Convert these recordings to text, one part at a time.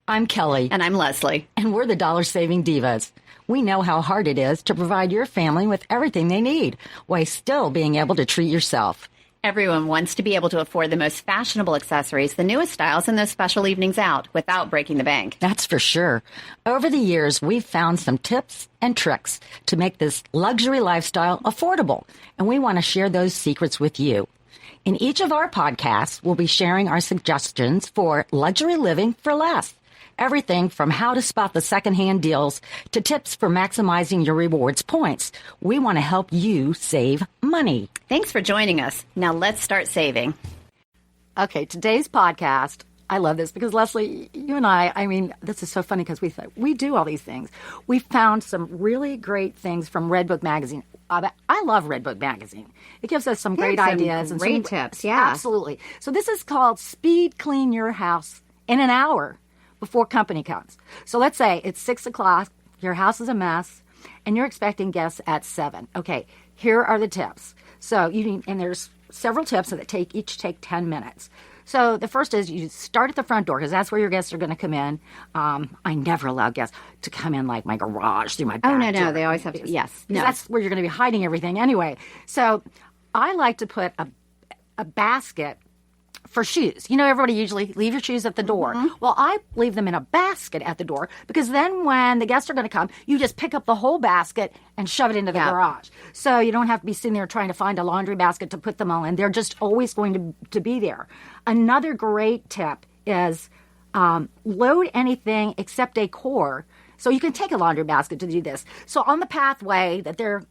I'm Kelly. And I'm Leslie. And we're the Dollar Saving Divas. We know how hard it is to provide your family with everything they need while still being able to treat yourself. Everyone wants to be able to afford the most fashionable accessories, the newest styles, and those special evenings out without breaking the bank. That's for sure. Over the years, we've found some tips and tricks to make this luxury lifestyle affordable, and we want to share those secrets with you. In each of our podcasts, we'll be sharing our suggestions for luxury living for less. Everything from how to spot the secondhand deals to tips for maximizing your rewards points. We want to help you save money. Thanks for joining us. Now let's start saving. Okay, today's podcast, I love this because Leslie, you and I mean, this is so funny because we do all these things. We found some really great things from Redbook Magazine. I love Redbook Magazine. It gives us some great ideas and great tips. Yeah, absolutely. So this is called Speed Clean Your House in an Hour before company comes. So let's say it's 6 o'clock, your house is a mess, and you're expecting guests at 7. Okay, here are the tips. So and there's several tips that each take 10 minutes. So the first is you start at the front door because that's where your guests are going to come in. I never allow guests to come in like my garage through my back door. Oh, no, they always have to. Yes. No. That's where you're going to be hiding everything anyway. So I like to put a basket for shoes. You know, everybody usually leave your shoes at the door. Mm-hmm. Well, I leave them in a basket at the door because then when the guests are going to come, you just pick up the whole basket and shove it into the garage. So you don't have to be sitting there trying to find a laundry basket to put them all in. They're just always going to be there. Another great tip is load anything except decor. So you can take a laundry basket to do this. So on the pathway that they're,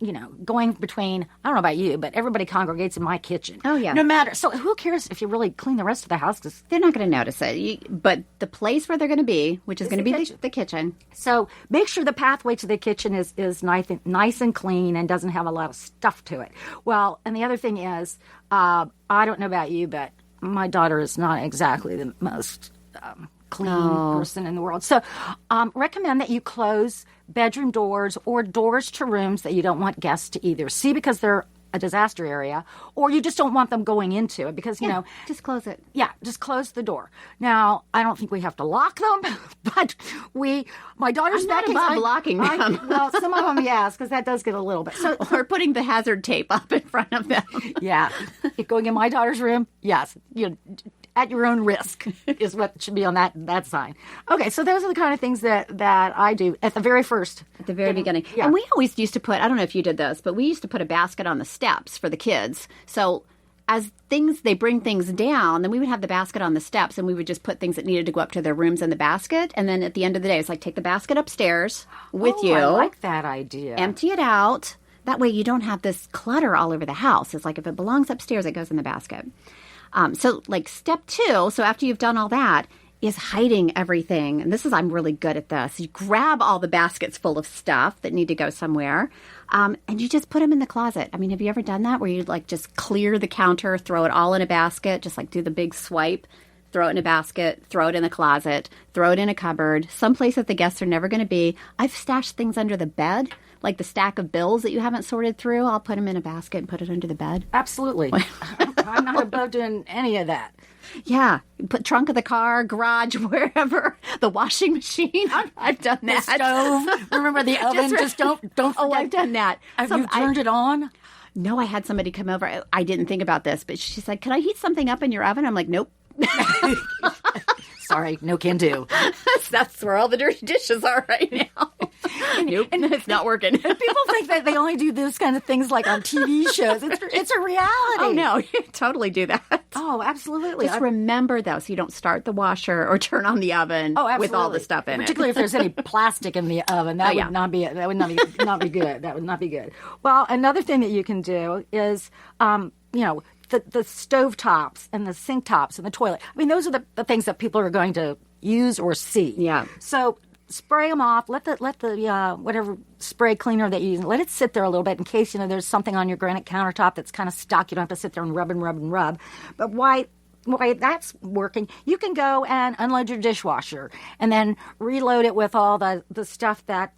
going between, I don't know about you, but everybody congregates in my kitchen. Oh, yeah. No matter. So who cares if you really clean the rest of the house? Cause they're not going to notice it. But the place where they're going to be, which is going to be the kitchen. So make sure the pathway to the kitchen is nice and clean and doesn't have a lot of stuff to it. Well, and the other thing is, I don't know about you, but my daughter is not exactly the most clean person in the world. So recommend that you close bedroom doors or doors to rooms that you don't want guests to either see because they're a disaster area, or you just don't want them going into it because, just close it. Yeah, just close the door. Now, I don't think we have to lock them, but my daughter's not above blocking them. Well, some of them, yes, because that does get a little bit. So, or putting the hazard tape up in front of them. Yeah. Going in my daughter's room, yes, at your own risk is what should be on that sign. Okay, so those are the kind of things that I do at the very beginning. Yeah. And we always used to put, I don't know if you did this, but we used to put a basket on the steps for the kids. So as they bring things down, then we would have the basket on the steps and we would just put things that needed to go up to their rooms in the basket. And then at the end of the day, it's like take the basket upstairs with you. I like that idea. Empty it out. That way you don't have this clutter all over the house. It's like if it belongs upstairs, it goes in the basket. So like step 2, so after you've done all that, is hiding everything. And I'm really good at this. You grab all the baskets full of stuff that need to go somewhere, and you just put them in the closet. I mean, have you ever done that where you just clear the counter, throw it all in a basket, just do the big swipe, throw it in a basket, throw it in the closet, throw it in a cupboard, someplace that the guests are never going to be. I've stashed things under the bed. Like the stack of bills that you haven't sorted through, I'll put them in a basket and put it under the bed. Absolutely. I'm not above doing any of that. Yeah. Put trunk of the car, garage, wherever. The washing machine. I've done that. The stove. Remember the oven? Just don't forget. Oh, I've done that. Have you turned it on? No, I had somebody come over. I didn't think about this, but she said, "Can I heat something up in your oven?" I'm like, nope. Sorry, no can do. That's where all the dirty dishes are right now. Nope, and it's not working. People think that they only do those kind of things like on TV shows. It's a reality. Oh, no, you totally do that. Oh, absolutely. Just remember, though, so you don't start the washer or turn on the oven with all the stuff in Particularly if there's any plastic in the oven. That would not be good. That would not be good. Well, another thing that you can do is, the stove tops and the sink tops and the toilet. I mean, those are the things that people are going to use or see. Yeah. So spray them off. Let the whatever spray cleaner that you use, let it sit there a little bit in case there's something on your granite countertop that's kind of stuck. You don't have to sit there and rub. But while that's working, you can go and unload your dishwasher and then reload it with all the stuff that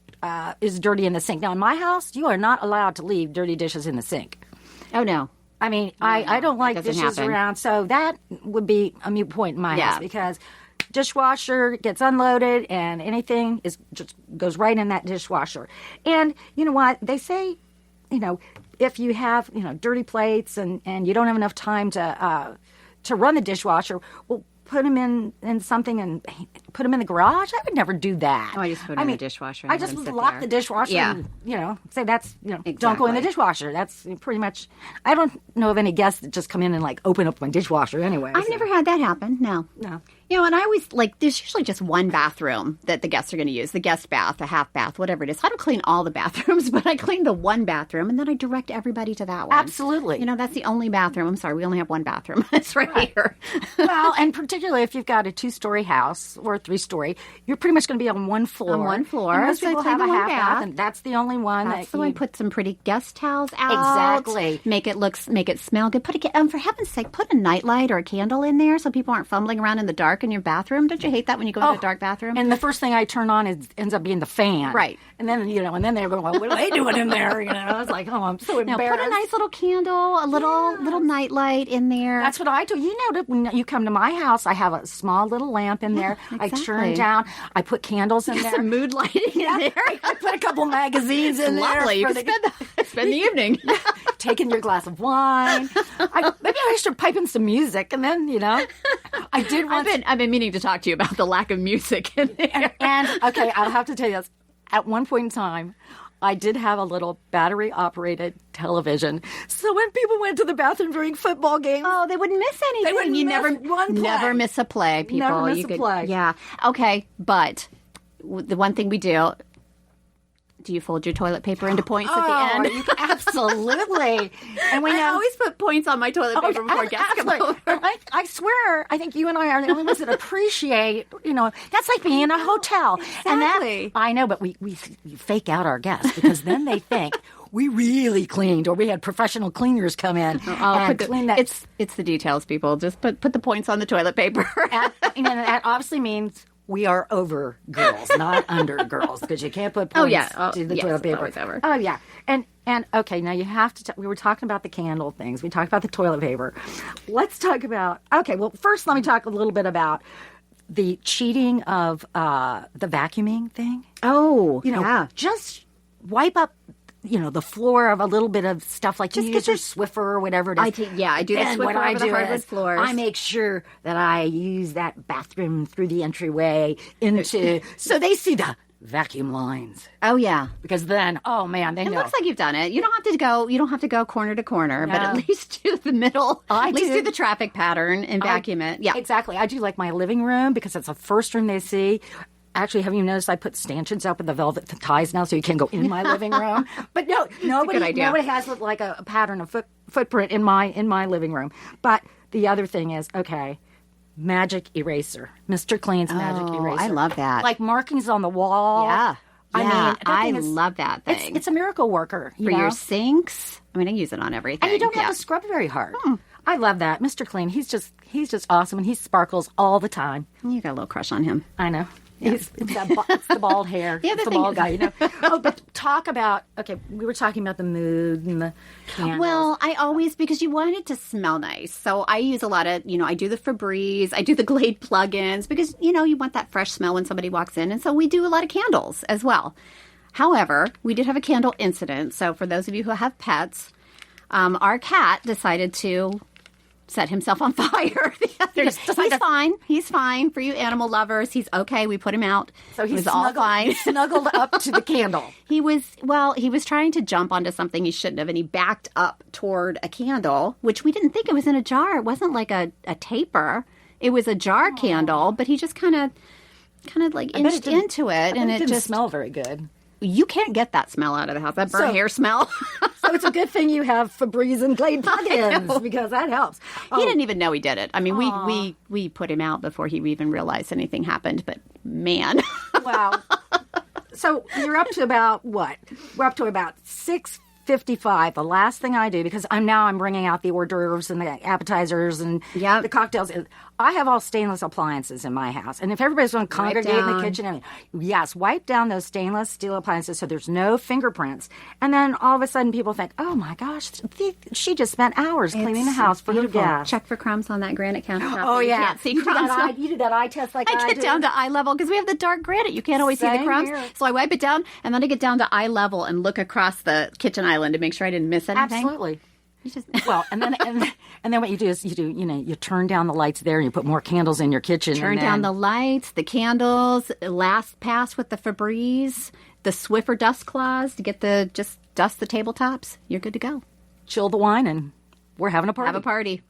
is dirty in the sink. Now, in my house, you are not allowed to leave dirty dishes in the sink. Oh, no. I mean, I don't like dishes around, so that would be a moot point in my house because dishwasher, gets unloaded, and anything just goes right in that dishwasher. And you know what? They say, if you have, dirty plates and you don't have enough time to run the dishwasher, well, put them in something and put them in the garage. I would never do that. Oh, I just put them in the dishwasher. I just lock the dishwasher and, say that's, don't go in the dishwasher. That's pretty much, I don't know of any guests that just come in and like open up my dishwasher anyway. I've never had that happen. No. And I always there's usually just one bathroom that the guests are going to use, the guest bath, a half bath, whatever it is. I don't clean all the bathrooms, but I clean the one bathroom and then I direct everybody to that one. Absolutely. That's the only bathroom. I'm sorry, we only have one bathroom. It's right here. Well, and particularly if you've got a 2-story house or a 3-story, you're pretty much going to be on one floor. On one floor. And most So I people clean have a the one half bath. bath, and that's the only one. That's the one. Put some pretty guest towels out. Exactly. Make it smell good. For heaven's sake, put a nightlight or a candle in there so people aren't fumbling around in the dark in your bathroom. Don't you hate that when you go into a dark bathroom? And the first thing I turn on ends up being the fan. Right. And then, and then they're going, well, what are they doing in there? I was like, oh, I'm so Now embarrassed. put a nice little candle, a little nightlight in there. That's what I do. That when you come to my house, I have a small little lamp in there. exactly. I turn down. I put candles in there. Some mood lighting in there. I put a couple magazines in there. Lovely. You can spend the evening. Taking your glass of wine. Maybe I should pipe in some music, and then I did once. I've been meaning to talk to you about the lack of music in there. And okay, I'll have to tell you this. At one point in time, I did have a little battery-operated television. So when people went to the bathroom during football games, They wouldn't miss anything. They wouldn't miss one play. Never miss a play, people. Never miss a play. Yeah. Okay, but the one thing we do you fold your toilet paper into points at the end? Absolutely. And I always put points on my toilet paper before guests come over. I swear, I think you and I are the only ones that appreciate, that's like being in a hotel. Exactly. And I know, but we fake out our guests because then they think we really cleaned or we had professional cleaners come in and clean that. It's the details, people. Just put the points on the toilet paper. And that obviously means we are over girls, not under girls, because you can't put points to the toilet paper. Over. Oh, yeah. And okay, now you have to, we were talking about the candle things. We talked about the toilet paper. Let's talk about, well, first let me talk a little bit about the cheating of the vacuuming thing. Oh, yeah. Just wipe up the floor of a little bit of stuff like just you use your Swiffer or whatever it is. I do the Swiffer over the hardwood floors. I make sure that I use that bathroom through the entryway into so they see the vacuum lines. Oh yeah, because then they know. It looks like you've done it. You don't have to go corner to corner, but at least do the middle. At least do the traffic pattern and vacuum it. Yeah, exactly. I do like my living room because it's the first room they see. Actually, have you noticed I put stanchions up with the velvet ties now so you can't go in my living room? But nobody has like a pattern of footprint in my living room. But the other thing is, magic eraser. Mr. Clean's magic eraser. I love that. Like markings on the wall. Yeah. I love that thing. It's a miracle worker. For your sinks. I use it on everything. And you don't have to scrub very hard. I love that. Mr. Clean, he's just awesome, and he sparkles all the time. You got a little crush on him. I know. Yeah. It's the bald hair. It's the bald guy, but talk about, we were talking about the mood and the candles. Well, I always, because you want it to smell nice. So I use a lot of, I do the Febreze, I do the Glade plug-ins because, you want that fresh smell when somebody walks in. And so we do a lot of candles as well. However, we did have a candle incident. So for those of you who have pets, our cat decided to set himself on fire. He's fine. He's fine. For you animal lovers, he's okay. We put him out. So he's all fine. He snuggled up to the candle. He was trying to jump onto something he shouldn't have, and he backed up toward a candle, which we didn't think it was in a jar. It wasn't like a taper. It was a jar candle, but he just kind of like inched into it, and it didn't just smell very good. You can't get that smell out of the house. That burnt hair smell. So it's a good thing you have Febreze and Glade plug-ins because that helps. He didn't even know he did it. We put him out before he even realized anything happened. But man, wow. So you're up to about what? We're up to about 6:55. The last thing I do, because I'm bringing out the hors d'oeuvres and the appetizers and the cocktails. I have all stainless appliances in my house. And if everybody's going to congregate in the down. kitchen, yes, wipe down those stainless steel appliances so there's no fingerprints. And then all of a sudden people think, oh my gosh, she just spent hours cleaning the house for her beautiful. guests. Check for crumbs on that granite countertop. Oh, You yeah. can't see You do crumbs. you do that eye test like I I get do? down to eye level because we have the dark granite. You can't always see the Same crumbs. here. So I wipe it down, and then I get down to eye level and look across the kitchen island to make sure I didn't miss anything. Absolutely. Well, and then what you do is you turn down the lights there and you put more candles in your kitchen. Turn down the lights, the candles, last pass with the Febreze, the Swiffer dust cloths to get just dust the tabletops. You're good to go. chill the wine, and we're having a party. Have a party.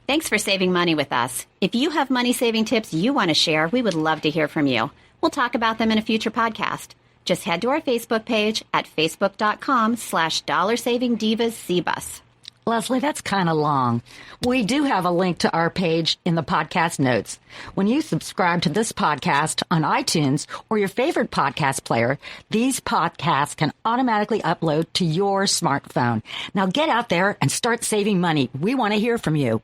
Thanks for saving money with us. If you have money-saving tips you want to share, we would love to hear from you. We'll talk about them in a future podcast. Just head to our Facebook page at facebook.com/DollarSavingDivasCBus. Leslie, that's kind of long. We do have a link to our page in the podcast notes. When you subscribe to this podcast on iTunes or your favorite podcast player, these podcasts can automatically upload to your smartphone. Now get out there and start saving money. We want to hear from you.